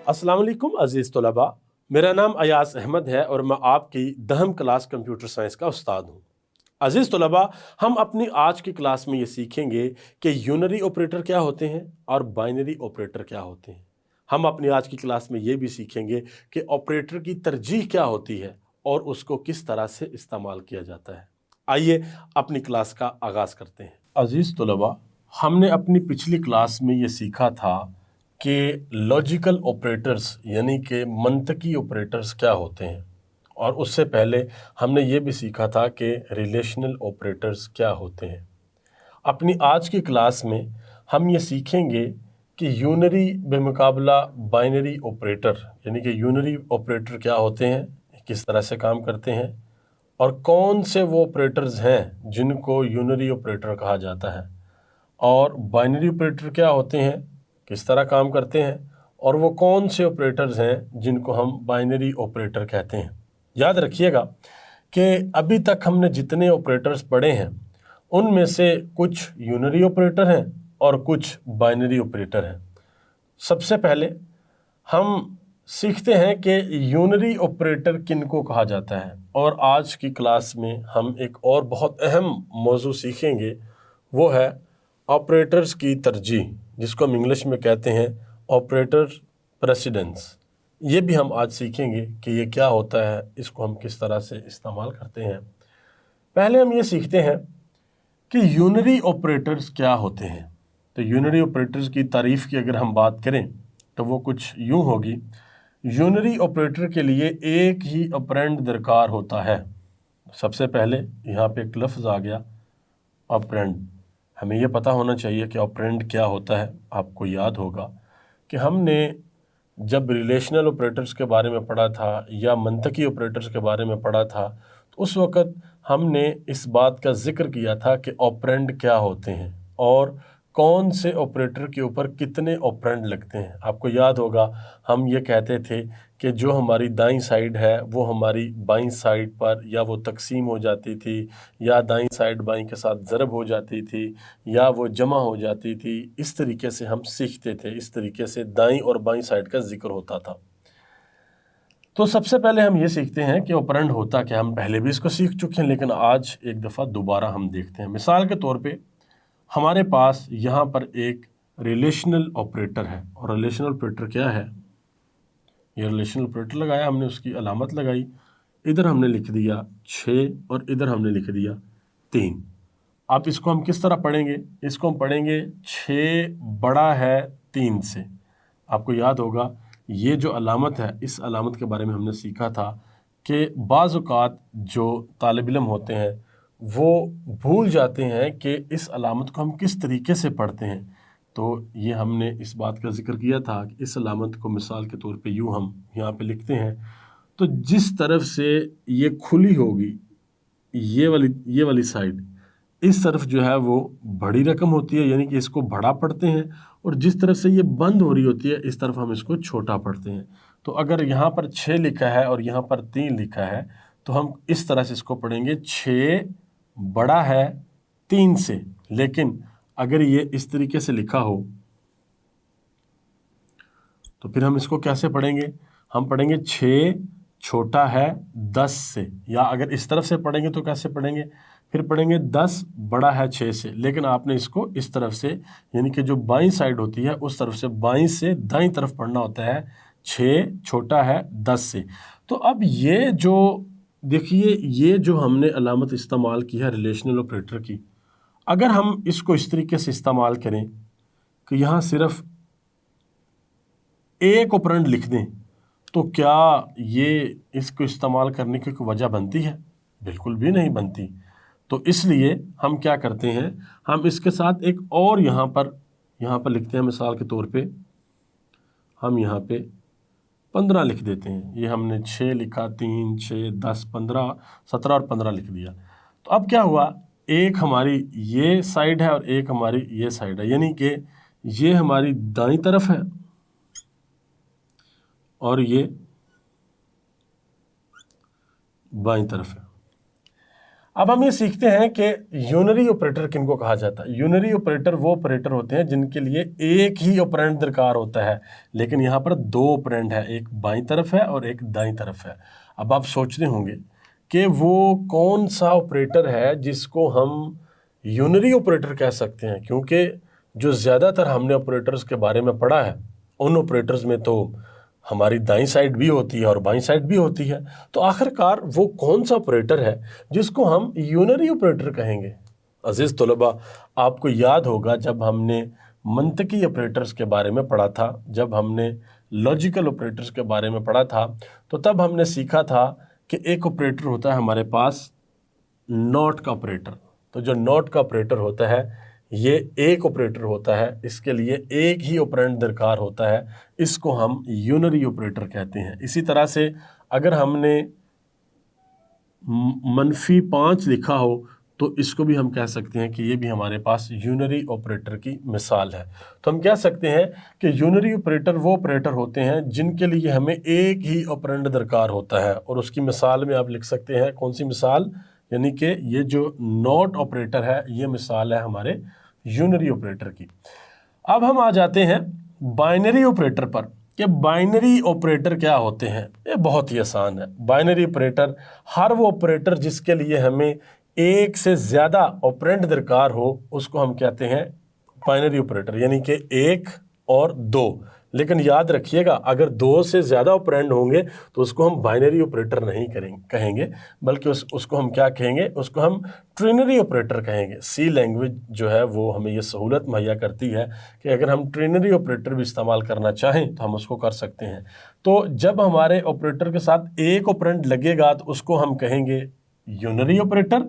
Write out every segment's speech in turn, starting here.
अस्सलाम वालेकुम अज़ीज़ तलबा, मेरा नाम अयाज अहमद है और मैं आपकी 10वीं क्लास कंप्यूटर साइंस का उस्ताद हूँ। अज़ीज़ तलबा, हम अपनी आज की क्लास में ये सीखेंगे कि यूनरी ऑपरेटर क्या होते हैं और बाइनरी ऑपरेटर क्या होते हैं। हम अपनी आज की क्लास में ये भी सीखेंगे कि ऑपरेटर की तरजीह क्या होती है और उसको किस तरह से इस्तेमाल किया जाता है। आइए अपनी क्लास का आगाज़ करते हैं। अज़ीज़ तलबा, हमने अपनी पिछली क्लास में ये सीखा था कि लॉजिकल ऑपरेटर्स यानी कि मंतकी ऑपरेटर्स क्या होते हैं, और उससे पहले हमने ये भी सीखा था कि रिलेशनल ऑपरेटर्स क्या होते हैं। अपनी आज की क्लास में हम ये सीखेंगे कि यूनरी बेमुकाबला बाइनरी ऑपरेटर यानी कि यूनरी ऑपरेटर क्या होते हैं, किस तरह से काम करते हैं, और कौन से वो ऑपरेटर्स हैं जिनको यूनरी ऑपरेटर कहा जाता है, और बाइनरी ऑपरेटर क्या होते हैं, किस तरह काम करते हैं, और वो कौन से ऑपरेटर्स हैं जिनको हम बाइनरी ऑपरेटर कहते हैं। याद रखिएगा कि अभी तक हमने जितने ऑपरेटर्स पढ़े हैं उनमें से कुछ यूनरी ऑपरेटर हैं और कुछ बाइनरी ऑपरेटर हैं। सबसे पहले हम सीखते हैं कि यूनरी ऑपरेटर किनको कहा जाता है, और आज की क्लास में हम एक और बहुत अहम मौजू सीखेंगे, वो है ऑपरेटर्स की तरजीह, जिसको हम इंग्लिश में कहते हैं ऑपरेटर प्रेसिडेंस। ये भी हम आज सीखेंगे कि ये क्या होता है, इसको हम किस तरह से इस्तेमाल करते हैं। पहले हम ये सीखते हैं कि यूनरी ऑपरेटर्स क्या होते हैं। तो यूनरी ऑपरेटर्स की तारीफ़ की अगर हम बात करें तो वो कुछ यूँ होगी। यूनरी ऑपरेटर के लिए एक ही ऑपरेंड दरकार होता है। सबसे पहले यहाँ पे एक लफ्ज़ आ गया ऑपरेंड। हमें ये पता होना चाहिए कि ऑपरेंड क्या होता है। आपको याद होगा कि हमने जब रिलेशनल ऑपरेटर्स के बारे में पढ़ा था या मंतकी ऑपरेटर्स के बारे में पढ़ा था, तो उस वक़्त हमने इस बात का ज़िक्र किया था कि ऑपरेंड क्या होते हैं और कौन से ऑपरेटर के ऊपर कितने ऑपरेंड लगते हैं। आपको याद होगा हम ये कहते थे कि जो हमारी दाईं साइड है वो हमारी बाईं साइड पर या वो तकसीम हो जाती थी, या दाईं साइड बाईं के साथ ज़रब हो जाती थी, या वो जमा हो जाती थी। इस तरीके से हम सीखते थे, इस तरीके से दाईं और बाईं साइड का जिक्र होता था। तो सबसे पहले हम ये सीखते हैं कि ऑपरेंड होता क्या। हम पहले भी इसको सीख चुके हैं, लेकिन आज एक दफ़ा दोबारा हम देखते हैं। मिसाल के तौर पे हमारे पास यहाँ पर एक रिलेशनल ऑपरेटर है, और रिलेशनल ऑपरेटर क्या है, ये रिलेशनल ऑपरेटर लगाया हमने, उसकी अलामत लगाई, इधर हमने लिख दिया 6 और इधर हमने लिख दिया 3। अब इसको हम किस तरह पढ़ेंगे, इसको हम पढ़ेंगे 6 बड़ा है 3 से। आपको याद होगा ये जो अलामत है, इस अलामत के बारे में हमने सीखा था कि बाज़ औक़ात जो तालिब इल्म होते हैं वो भूल जाते हैं कि इस अलामत को हम किस तरीके से पढ़ते हैं। तो ये हमने इस बात का ज़िक्र किया था कि इस अलामत को मिसाल के तौर पे यूँ हम यहाँ पे लिखते हैं, तो जिस तरफ से ये खुली होगी ये वाली साइड, इस तरफ जो है वो बड़ी रकम होती है, यानी कि इसको बड़ा पढ़ते हैं, और जिस तरफ से ये बंद हो रही होती है इस तरफ हम इसको छोटा पढ़ते हैं। तो अगर यहाँ पर 6 लिखा है और यहाँ पर 3 लिखा है तो हम इस तरह से इसको पढ़ेंगे 6 बड़ा है 3 से। लेकिन अगर ये इस तरीके से लिखा हो तो फिर हम इसको कैसे पढ़ेंगे, हम पढ़ेंगे 6 छोटा है 10 से, या अगर इस तरफ से पढ़ेंगे तो कैसे पढ़ेंगे, फिर पढ़ेंगे 10 बड़ा है 6 से। लेकिन आपने इसको इस तरफ से, यानी कि जो बाईं साइड होती है उस तरफ से बाईं से दाईं तरफ पढ़ना होता है, 6 छोटा है 10 से। तो अब ये जो देखिए, ये जो हमने अलामत इस्तेमाल की है रिलेशनल ऑपरेटर की, अगर हम इसको इस तरीके से इस्तेमाल करें कि यहाँ सिर्फ एक ऑपरेंड लिख दें, तो क्या ये इसको इस्तेमाल करने की कोई वजह बनती है? बिल्कुल भी नहीं बनती। तो इसलिए हम क्या करते हैं, हम इसके साथ एक और यहाँ पर लिखते हैं। मिसाल के तौर पे हम यहाँ पे 15 लिख देते हैं। ये हमने 6 लिखा, 3, 6, 10, 15, 17 और 15 लिख दिया। तो अब क्या हुआ, एक हमारी ये साइड है और एक हमारी ये साइड है, यानी कि ये हमारी दाईं तरफ है और ये बाईं तरफ है। अब हम ये सीखते हैं कि यूनरी ऑपरेटर किनको कहा जाता है। यूनरी ऑपरेटर वो ऑपरेटर होते हैं जिनके लिए एक ही ऑपरेंड दरकार होता है, लेकिन यहाँ पर दो ऑपरेंड है, एक बाईं तरफ है और एक दाईं तरफ है। अब आप सोचते होंगे कि वो कौन सा ऑपरेटर है जिसको हम यूनरी ऑपरेटर कह सकते हैं, क्योंकि जो ज़्यादातर हमने ऑपरेटर्स के बारे में पढ़ा है उन ऑपरेटर्स में तो हमारी दाईं साइड भी होती है और बाईं साइड भी होती है। तो आखिरकार वो कौन सा ऑपरेटर है जिसको हम यूनरी ऑपरेटर कहेंगे। अजीज़ तलबा, आपको याद होगा जब हमने मंतकी ऑपरेटर्स के बारे में पढ़ा था, जब हमने लॉजिकल ऑपरेटर्स के बारे में पढ़ा था, तो तब हमने सीखा था कि एक ऑपरेटर होता है हमारे पास नॉट का ऑपरेटर। तो जो नॉट का ऑपरेटर होता है ये एक ऑपरेटर होता है, इसके लिए एक ही ऑपरेंड दरकार होता है, इसको हम यूनरी ऑपरेटर कहते हैं। इसी तरह से अगर हमने -5 लिखा हो तो इसको भी हम कह सकते हैं कि ये भी हमारे पास यूनरी ऑपरेटर की मिसाल है। तो हम कह सकते हैं कि यूनरी ऑपरेटर वो ऑपरेटर होते हैं जिनके लिए हमें एक ही ऑपरेंड दरकार होता है, और उसकी मिसाल में आप लिख सकते हैं कौन सी मिसाल, यानी कि ये जो नॉट ऑपरेटर है ये मिसाल है हमारे यूनरी ऑपरेटर की। अब हम आ जाते हैं बाइनरी ऑपरेटर पर कि बाइनरी ऑपरेटर क्या होते हैं। ये बहुत ही आसान है। बाइनरी ऑपरेटर हर वो ऑपरेटर जिसके लिए हमें एक से ज़्यादा ऑपरेंड दरकार हो उसको हम कहते हैं बाइनरी ऑपरेटर, यानी कि 1 और 2। लेकिन याद रखिएगा, अगर 2 से ज़्यादा ऑपरेंड होंगे तो उसको हम बाइनरी ऑपरेटर नहीं कहेंगे, बल्कि उसको हम क्या कहेंगे, उसको हम ट्रिनरी ऑपरेटर कहेंगे। सी लैंग्वेज जो है वो हमें ये सहूलत मुहैया करती है कि अगर हम ट्रिनरी ऑपरेटर भी इस्तेमाल करना चाहें तो हम उसको कर सकते हैं। तो जब हमारे ऑपरेटर के साथ एक ऑपरेंड लगेगा तो उसको हम कहेंगे यूनरी ऑपरेटर,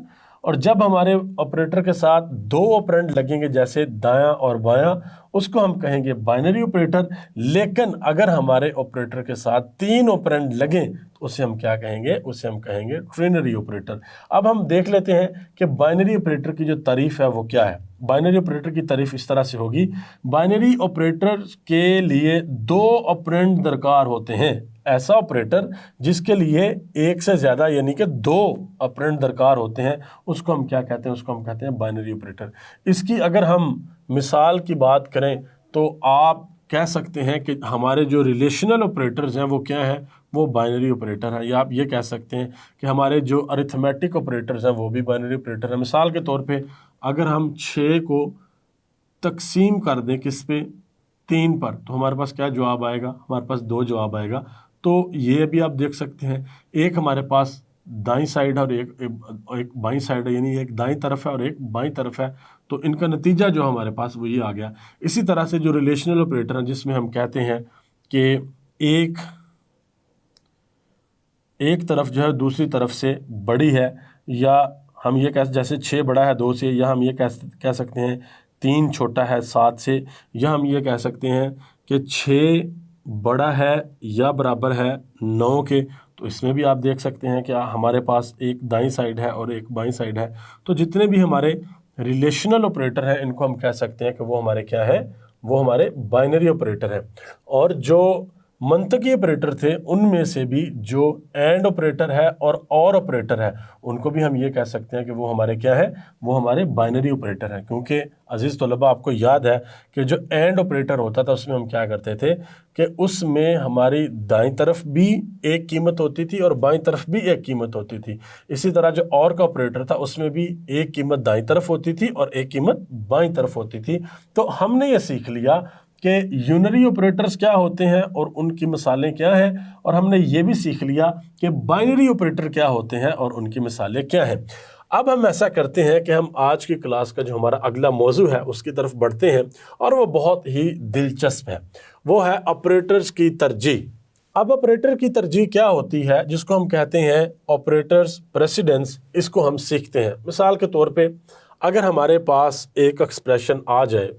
और जब हमारे ऑपरेटर के साथ 2 ऑपरेंड लगेंगे जैसे दायां और बायां, उसको हम कहेंगे बाइनरी ऑपरेटर। लेकिन अगर हमारे ऑपरेटर के साथ 3 ऑपरेंड लगें तो उसे हम क्या कहेंगे, उसे हम कहेंगे ट्रिनरी ऑपरेटर। अब हम देख लेते हैं कि बाइनरी ऑपरेटर की जो तारीफ है वो क्या है। बाइनरी ऑपरेटर की तारीफ इस तरह से होगी, बाइनरी ऑपरेटर के लिए 2 ऑपरेंड दरकार होते हैं। ऐसा ऑपरेटर जिसके लिए एक से ज़्यादा यानी कि 2 ऑपरेंड दरकार होते हैं उसको हम क्या कहते हैं, उसको हम कहते हैं बाइनरी ऑपरेटर। इसकी अगर हम मिसाल की बात करें तो आप कह सकते हैं कि हमारे जो रिलेशनल ऑपरेटर्स हैं वो क्या हैं, वो बाइनरी ऑपरेटर हैं। या आप ये कह सकते हैं कि हमारे जो अरिथमेटिक ऑपरेटर्स हैं वो भी बाइनरी ऑपरेटर हैं। मिसाल के तौर पे अगर हम 6 को तकसीम कर दें किस पे, 3 पर, तो हमारे पास क्या जवाब आएगा, हमारे पास 2 जवाब आएगा। तो ये भी आप देख सकते हैं, एक हमारे पास दाईं साइड है और एक बाईं साइड है, यानी एक दाईं तरफ है और एक बाईं तरफ है, तो इनका नतीजा जो हमारे पास वो ये आ गया। इसी तरह से जो रिलेशनल ऑपरेटर हैं जिसमें हम कहते हैं कि एक तरफ जो है दूसरी तरफ से बड़ी है, या हम ये कह जैसे 6 बड़ा है 2 से, या हम ये कह सकते हैं 3 छोटा है 7 से, या हम ये कह सकते हैं कि 6 बड़ा है या बराबर है 9 के। तो इसमें भी आप देख सकते हैं कि हमारे पास एक दाईं साइड है और एक बाईं साइड है। तो जितने भी हमारे रिलेशनल ऑपरेटर हैं इनको हम कह सकते हैं कि वो हमारे क्या है, वो हमारे बाइनरी ऑपरेटर हैं। और जो मंतकी ऑपरेटर थे उनमें से भी जो एंड ऑपरेटर है और ऑपरेटर है उनको भी हम ये कह सकते हैं कि वो हमारे क्या है, वो हमारे बाइनरी ऑपरेटर हैं। क्योंकि अजीज़ तलबा, आपको याद है कि जो एंड ऑपरेटर होता था उसमें हम क्या करते थे कि उसमें हमारी दाईं तरफ भी एक कीमत होती थी और बाईं तरफ भी एक कीमत होती थी। इसी तरह जो और का ऑपरेटर था उसमें भी एक कीमत दाईं तरफ होती थी और एक कीमत बाईं तरफ होती थी। तो हमने ये सीख लिया कि यूनरी ऑपरेटर्स क्या होते हैं और उनकी मिसालें क्या हैं, और हमने ये भी सीख लिया कि बाइनरी ऑपरेटर क्या होते हैं और उनकी मिसालें क्या हैं। अब हम ऐसा करते हैं कि हम आज की क्लास का जो हमारा अगला मौजू है उसकी तरफ बढ़ते हैं, और वो बहुत ही दिलचस्प है। वो है ऑपरेटर्स की तरजीह। अब ऑपरेटर की तरजीह क्या होती है, जिसको हम कहते हैं ऑपरेटर्स प्रेसिडेंस, इसको हम सीखते हैं। मिसाल के तौर पे अगर हमारे पास एक एक्सप्रेशन आ जाए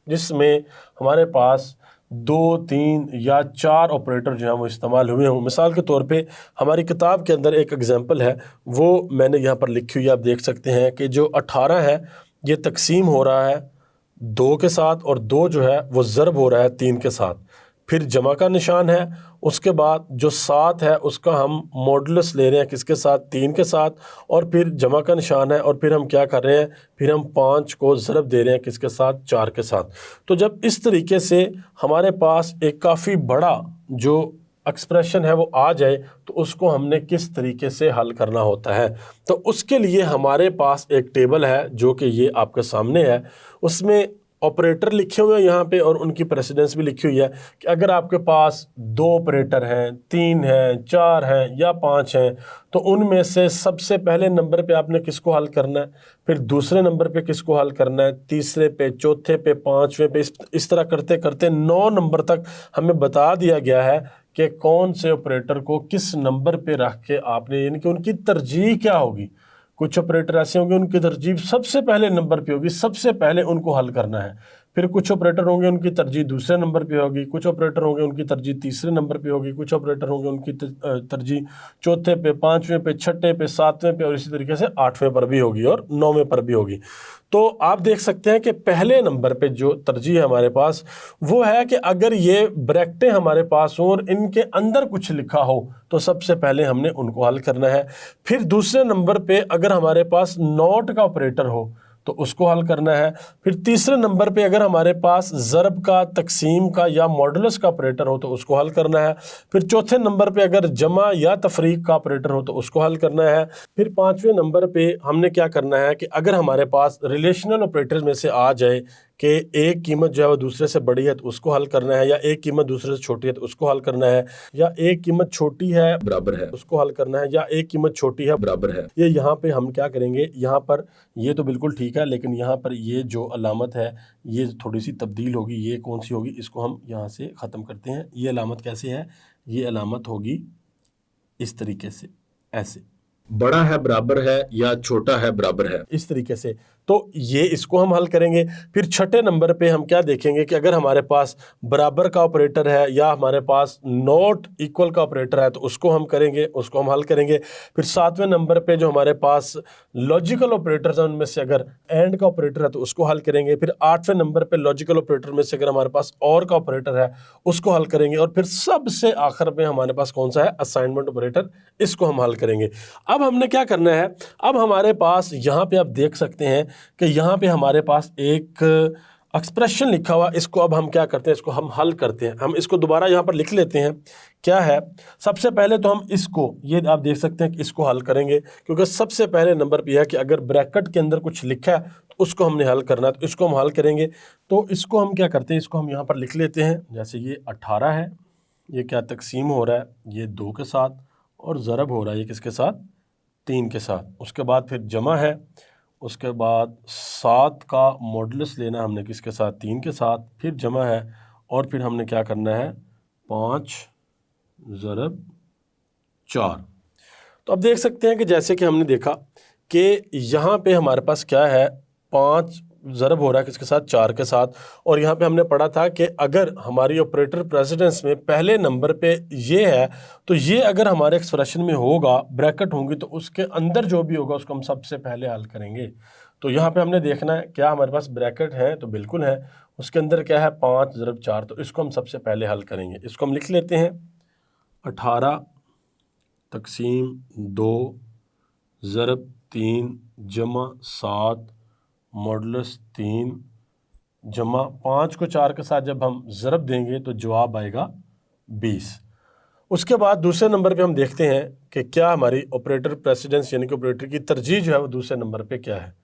जिसमें हमारे पास 2, 3 या 4 ऑपरेटर जो हैं वो इस्तेमाल हुए हों। मिसाल के तौर पे हमारी किताब के अंदर एक एग्जांपल है, वो मैंने यहाँ पर लिखी हुई, आप देख सकते हैं कि जो 18 है ये तकसीम हो रहा है 2 के साथ, और 2 जो है वो ज़रब हो रहा है 3 के साथ। फिर जमा का निशान है, उसके बाद जो 7 है उसका हम मॉडुलस ले रहे हैं किसके साथ, 3 के साथ, और फिर जमा का निशान है, और फिर हम क्या कर रहे हैं, फिर हम 5 को ज़रब दे रहे हैं किसके साथ, 4 के साथ। तो जब इस तरीके से हमारे पास एक काफ़ी बड़ा जो एक्सप्रेशन है वो आ जाए तो उसको हमने किस तरीके से हल करना होता है। तो उसके लिए हमारे पास एक टेबल है जो कि ये आपके सामने है, उसमें ऑपरेटर लिखे हुए हैं यहाँ पे और उनकी प्रेसिडेंस भी लिखी हुई है कि अगर आपके पास 2 ऑपरेटर हैं, 3 हैं, 4 हैं या 5 हैं, तो उनमें से सबसे पहले नंबर पे आपने किसको हल करना है, फिर दूसरे नंबर पे किसको हल करना है, तीसरे पे, चौथे पे, 5वें पे, इस तरह करते करते 9 नंबर तक हमें बता दिया गया है कि कौन से ऑपरेटर को किस नंबर पे रख के आपने, यानी कि उनकी तरजीह क्या होगी। कुछ ऑपरेटर ऐसे होंगे उनकी तरजीह सबसे पहले नंबर पे होगी, सबसे पहले उनको हल करना है। फिर कुछ ऑपरेटर होंगे उनकी तरजीह दूसरे नंबर पे होगी, कुछ ऑपरेटर होंगे उनकी तरजीह तीसरे नंबर पे होगी, कुछ ऑपरेटर होंगे उनकी तरजीह चौथे पे, 5वें पे, छठे पे, 7वें पे, और इसी तरीके से 8वें पर भी होगी और 9वें पर भी होगी। तो आप देख सकते हैं कि पहले नंबर पे जो तरजीह है हमारे पास वो है कि अगर ये ब्रैकेटें हमारे पास हो और इनके अंदर कुछ लिखा हो तो सबसे पहले हमने उनको हल करना है। फिर दूसरे नंबर पे अगर हमारे पास नॉट का ऑपरेटर हो तो उसको हल करना है। फिर तीसरे नंबर पे अगर हमारे पास ज़रब का, तकसीम का या मॉडुलस का ऑपरेटर हो तो उसको हल करना है। फिर चौथे नंबर पे अगर जमा या तफरीक का ऑपरेटर हो तो उसको हल करना है। फिर 5वें नंबर पे हमने क्या करना है कि अगर हमारे पास रिलेशनल ऑपरेटर्स में से आ जाए कि एक कीमत जो है वो दूसरे से बड़ी है तो उसको हल करना है, या एक कीमत दूसरे से छोटी है तो उसको हल करना है, या एक कीमत छोटी है बराबर है उसको हल करना है, या एक कीमत छोटी है बराबर है। ये यहाँ पे हम क्या करेंगे, यहाँ पर ये तो बिल्कुल ठीक है, लेकिन यहाँ पर ये जो अलामत है ये थोड़ी सी तब्दील होगी। ये कौन सी होगी, इसको हम यहाँ से ख़त्म करते हैं। ये अलामत कैसे है, ये अलामत होगी इस तरीके से, ऐसे बड़ा है बराबर है या छोटा है बराबर है, इस तरीके से। तो ये इसको हम हल करेंगे। फिर छठे नंबर पे हम क्या देखेंगे कि अगर हमारे पास बराबर का ऑपरेटर है या हमारे पास नॉट इक्वल का ऑपरेटर है तो उसको हम करेंगे, उसको हम हल करेंगे। फिर 7वें नंबर पे जो हमारे पास लॉजिकल ऑपरेटर्स हैं उनमें से अगर एंड का ऑपरेटर है तो उसको हल करेंगे। फिर 8वें नंबर पे लॉजिकल ऑपरेटर में से अगर हमारे पास और का ऑपरेटर है उसको हल करेंगे। और फिर सबसे आखिर में हमारे पास कौन सा है, असाइनमेंट ऑपरेटर, इसको हम हल करेंगे। अब हमने क्या करना है, अब हमारे पास यहाँ पे आप देख सकते हैं कि यहाँ पे हमारे पास एक एक्सप्रेशन लिखा हुआ, इसको अब हम क्या करते हैं, इसको हम हल करते हैं। हम इसको दोबारा यहाँ पर लिख लेते हैं। क्या है, सबसे पहले तो हम इसको, ये आप देख सकते हैं कि इसको हल करेंगे क्योंकि सबसे पहले नंबर पे है कि अगर ब्रैकेट के अंदर कुछ लिखा है तो उसको हमने हल करना है, तो इसको हम हल करेंगे। तो इसको हम क्या करते हैं, इसको हम यहाँ पर लिख लेते हैं। जैसे ये 18 है, ये क्या तकसीम हो रहा है, ये 2 के साथ, और ज़रब हो रहा है ये किसके साथ, 3 के साथ। उसके बाद फिर जमा है, उसके बाद 7 का मॉडुलस लेना हमने किसके साथ, 3 के साथ, फिर जमा है, और फिर हमने क्या करना है, 5 ज़रब 4। तो अब देख सकते हैं कि जैसे कि हमने देखा कि यहाँ पे हमारे पास क्या है, 5 ज़रब हो रहा है किसके साथ, 4 के साथ। और यहाँ पे हमने पढ़ा था कि अगर हमारी ऑपरेटर प्रेसिडेंस में पहले नंबर पे ये है तो ये अगर हमारे एक्सप्रेशन में होगा, ब्रैकेट होंगी, तो उसके अंदर जो भी होगा उसको हम सबसे पहले हल करेंगे। तो यहाँ पे हमने देखना है क्या हमारे पास ब्रैकेट है, तो बिल्कुल है। उसके अंदर क्या है, 5 ज़रब 4, तो इसको हम सबसे पहले हल करेंगे। इसको हम लिख लेते हैं, 18 तकसीम 2 ज़रब 3 जमा 7 मॉडुलस 3 जमा 5 को 4 के साथ जब हम ज़रब देंगे तो जवाब आएगा 20। उसके बाद दूसरे नंबर पे हम देखते हैं कि क्या हमारी ऑपरेटर प्रेसिडेंस यानी कि ऑपरेटर की तरजीह जो है वो दूसरे नंबर पे क्या है,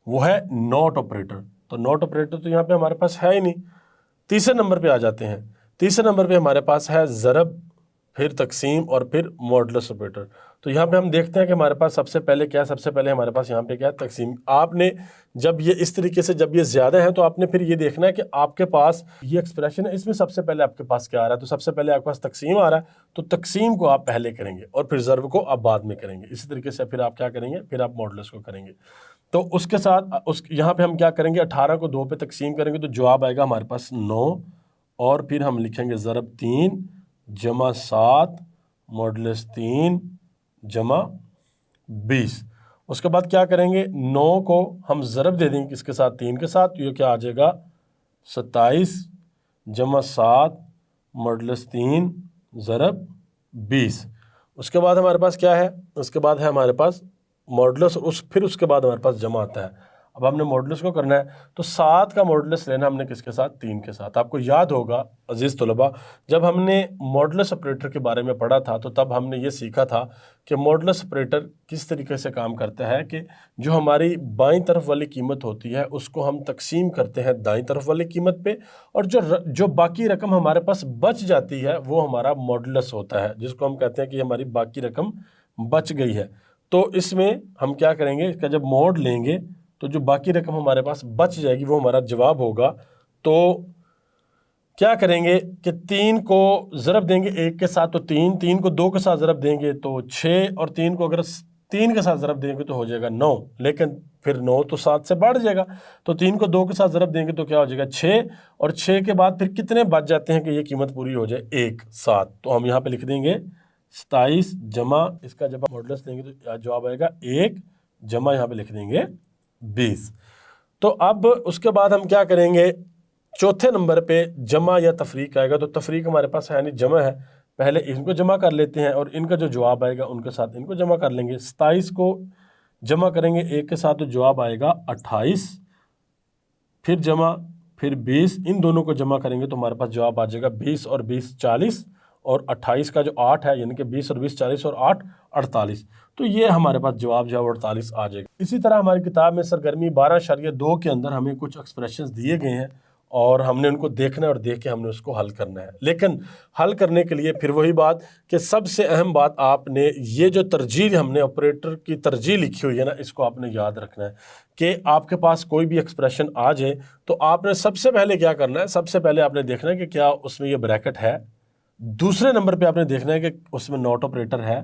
वो है नॉट ऑपरेटर। तो नॉट ऑपरेटर तो यहाँ पे हमारे पास है ही नहीं। तीसरे नंबर पे आ जाते हैं। तीसरे नंबर पे हमारे पास है ज़रब, फिर तकसीम और फिर मॉडुलस ऑपरेटर। तो यहाँ पे हम देखते हैं कि हमारे पास सबसे पहले क्या है, सबसे पहले हमारे पास यहाँ पे क्या है, तकसीम। आपने जब ये इस तरीके से, जब ये ज़्यादा है तो आपने फिर ये देखना है कि आपके पास ये एक्सप्रेशन है, इसमें सबसे पहले आपके पास क्या आ रहा है। तो सबसे पहले आपके पास तकसीम आ रहा है, तो तकसीम को आप पहले करेंगे और फिर ज़रब को आप बाद में करेंगे। इसी तरीके से फिर आप क्या करेंगे, फिर आप मॉडुलस को करेंगे। तो उसके साथ यहाँ पे हम क्या करेंगे, 18 को 2 पे तकसीम करेंगे तो जवाब आएगा हमारे पास 9, और फिर हम लिखेंगे ज़रब 3 जमा 7 मॉडुलस 3 जमा 20। उसके बाद क्या करेंगे, 9 को हम ज़रब दे देंगे किसके साथ, 3 के साथ, तो ये क्या आ जाएगा 27 जमा 7 मॉडुलस 3 ज़रब 20। उसके बाद हमारे पास क्या है, उसके बाद है हमारे पास मॉडुलस, फिर उसके बाद हमारे पास जमा आता है। अब हमने मॉडुलस को करना है तो 7 का मॉडुलस लेना हमने किसके साथ, 3 के साथ। आपको याद होगा अजीज़ तलबा, जब हमने मॉडुलस ऑपरेटर के बारे में पढ़ा था तो तब हमने ये सीखा था कि मॉडुलस ऑपरेटर किस तरीके से काम करता है कि जो हमारी बाईं तरफ वाली कीमत होती है उसको हम तकसीम करते हैं दाईं तरफ वाली कीमत पे, और जो बाकी रकम हमारे पास बच जाती है वो हमारा मॉडुलस होता है, जिसको हम कहते हैं कि हमारी बाकी रकम बच गई है। तो इसमें हम क्या करेंगे, इसका जब मोड लेंगे तो जो बाकी रकम हमारे पास बच जाएगी वो हमारा जवाब होगा। तो क्या करेंगे कि 3 को ज़रब देंगे 1 के साथ तो 3 को 2 के साथ ज़रब देंगे तो 6, और 3 को अगर 3 के साथ ज़रब देंगे तो हो जाएगा 9, लेकिन फिर 9 तो 7 से बढ़ जाएगा, तो 3 को 2 के साथ ज़रब देंगे तो क्या हो जाएगा 6, और 6 के बाद फिर कितने बच जाते हैं कि ये कीमत पूरी हो जाए 1 7। तो हम यहाँ पे लिख देंगे 27 जमा, इसका जब हम मॉडुलस लेंगे तो जवाब आएगा 1 जमा, यहाँ पे लिख देंगे 20। तो अब उसके बाद हम क्या करेंगे, चौथे नंबर पे जमा या तफरीक आएगा। तो तफरीक हमारे पास है नहीं, जमा है, पहले इनको जमा कर लेते हैं और इनका जो जवाब आएगा उनके साथ इनको जमा कर लेंगे। 27 को जमा करेंगे 1 के साथ तो जवाब आएगा 28, फिर जमा, फिर 20, इन दोनों को जमा करेंगे तो हमारे पास जवाब आ जाएगा 20 और 20 40, और 28 का जो 8 है यानी कि 20 और 20 40 और 8 48। तो ये हमारे पास जवाब जो 48 आ जाएगा। इसी तरह हमारी किताब में सरगर्मी 12.2 के अंदर हमें कुछ एक्सप्रेशंस दिए गए हैं और हमने उनको देखना है और देख के हमने उसको हल करना है। लेकिन हल करने के लिए फिर वही बात कि सबसे अहम बात, आपने ये जो तरजीह हमने ऑपरेटर की तरजीह लिखी हुई है ना, इसको आपने याद रखना है कि आपके पास कोई भी एक्सप्रेशन आ जाए तो आपने सबसे पहले क्या करना है, सबसे पहले आपने देखना है कि क्या उसमें ये ब्रैकेट है। दूसरे नंबर पे आपने देखना है कि उसमें नॉट ऑपरेटर है।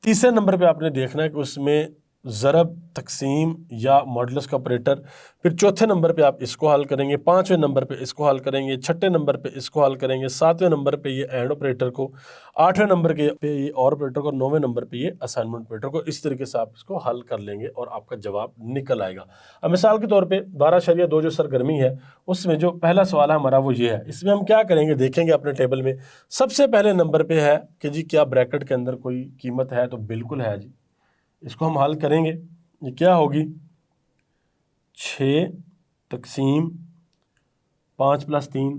तीसरे नंबर पे आपने देखना है कि उसमें ज़रब, तकसीम या मॉडुलस का ऑपरेटर। फिर चौथे नंबर पे आप इसको हल करेंगे, पाँचवें नंबर पे इसको हल करेंगे, छठे नंबर पे इसको हल करेंगे, सातवें नंबर पे ये एंड ऑपरेटर को, आठवें नंबर पे ये और ऑपरेटर को, नौवें नंबर पे ये असाइनमेंट ऑपरेटर को। इस तरीके से आप इसको हल कर लेंगे और आपका जवाब निकल आएगा। अब मिसाल के तौर पर 12.2 जो सरगर्मी है उसमें जो पहला सवाल है हमारा वो ये है। इसमें हम क्या करेंगे, देखेंगे अपने टेबल में सबसे पहले नंबर पे है कि जी क्या ब्रैकेट के अंदर कोई कीमत है, तो बिल्कुल है जी। इसको हम हल करेंगे, ये क्या होगी 6 तकसीम 5 + 3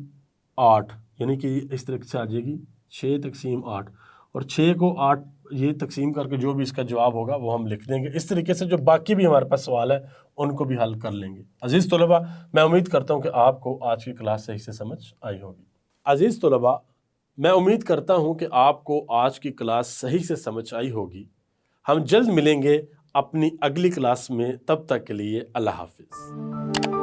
8, यानी कि इस तरह से आ जाएगी 6 तकसीम 8, और 6 को 8 ये तकसीम करके जो भी इसका जवाब होगा वो हम लिख देंगे। इस तरीके से जो बाकी भी हमारे पास सवाल है उनको भी हल कर लेंगे। अजीज़ तलबा, मैं उम्मीद करता हूँ कि आपको आज की क्लास सही से समझ आई होगी। अजीज़ तलबा, मैं उम्मीद करता हूँ कि आपको आज की क्लास सही से समझ आई होगी। हम जल्द मिलेंगे अपनी अगली क्लास में, तब तक के लिए अल्लाह हाफिज़।